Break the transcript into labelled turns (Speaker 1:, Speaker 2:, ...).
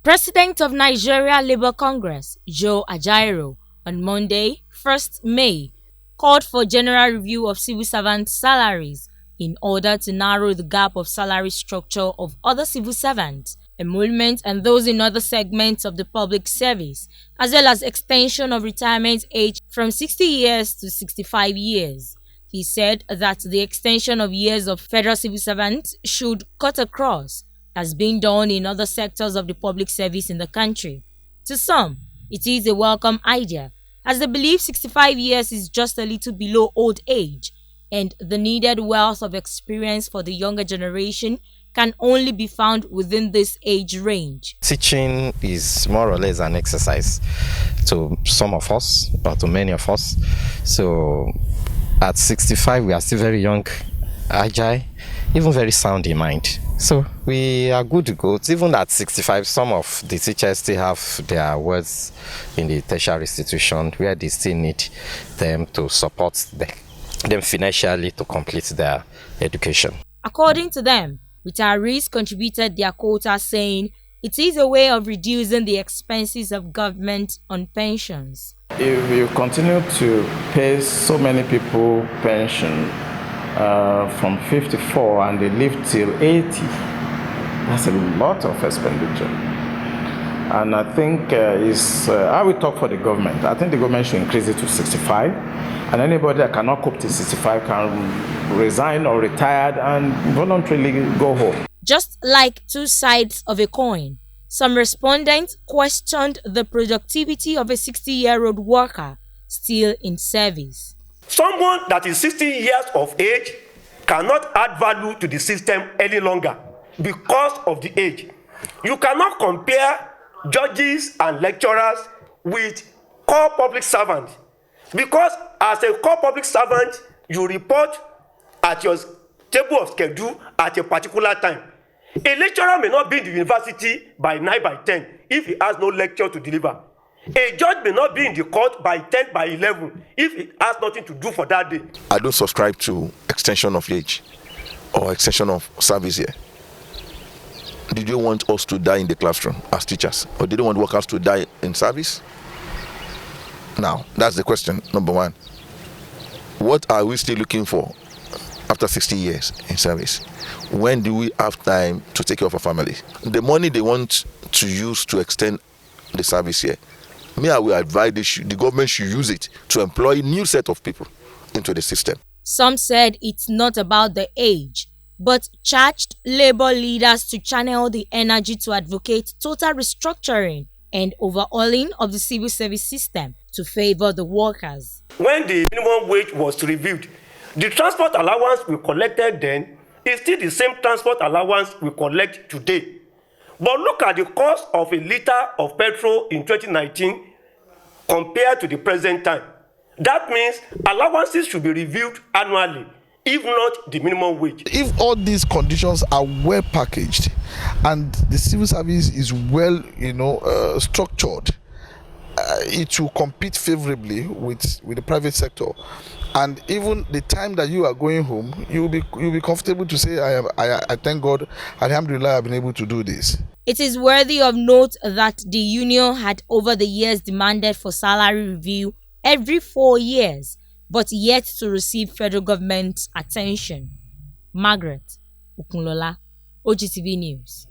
Speaker 1: President of Nigeria Labour Congress, Joe Ajaero, on Monday, 1st May, called for general review of civil servants' salaries in order to narrow the gap of salary structure of other civil servants, emoluments and those in other segments of the public service, as well as extension of retirement age from 60 years to 65 years. He said that the extension of years of federal civil servants should cut across, as being done in other sectors of the public service in the country. To some, it is a welcome idea, as they believe 65 years is just a little below old age, and the needed wealth of experience for the younger generation can only be found within this age range.
Speaker 2: Teaching is more or less an exercise to some of us, or to many of us. So at 65, we are still very young, agile, even very sound in mind. So we are good to go. Even at 65, some of the teachers still have their words in the tertiary institution where they still need them to support them financially to complete their education.
Speaker 1: According to them, retirees contributed their quota, saying it is a way of reducing the expenses of government on pensions.
Speaker 3: If you continue to pay so many people pension from 54 and they live till 80, that's a lot of expenditure. And I think I will talk for the government. I think the government should increase it to 65, and anybody that cannot cope to 65 can resign or retire and voluntarily go home.
Speaker 1: Just like two sides of a coin, some respondents questioned the productivity of a 60-year-old worker still in service.
Speaker 4: Someone that is 60 years of age cannot add value to the system any longer because of the age. You cannot compare judges and lecturers with core public servants, because as a core public servant, you report at your table of schedule at a particular time. A lecturer may not be in the university by 9 by 10 if he has no lecture to deliver. A judge may not be in the court by 10 by 11 if he has nothing to do for that day.
Speaker 5: I don't subscribe to extension of age or extension of service here. Did you want us to die in the classroom as teachers, or did you want workers to die in service? Now, that's the question, number one. What are we still looking for after 60 years in service? When do we have time to take care of our family? The money they want to use to extend the service here, I will advise the government should use it to employ a new set of people into the system.
Speaker 1: Some said it's not about the age, but charged labor leaders to channel the energy to advocate total restructuring and overhauling of the civil service system to favor the workers.
Speaker 4: When the minimum wage was reviewed, the transport allowance we collected then is still the same transport allowance we collect today. But look at the cost of a liter of petrol in 2019 compared to the present time. That means allowances should be reviewed annually, if not the minimum wage.
Speaker 6: If all these conditions are well packaged and the civil service is well, structured, it will compete favorably with the private sector. And even the time that you are going home, you'll be comfortable to say, I thank God, alhamdulillah, I've been able to do this.
Speaker 1: It is worthy of note that the union had over the years demanded for salary review every 4 years, but yet to receive federal government attention. Margaret Okunlola, OGTV News.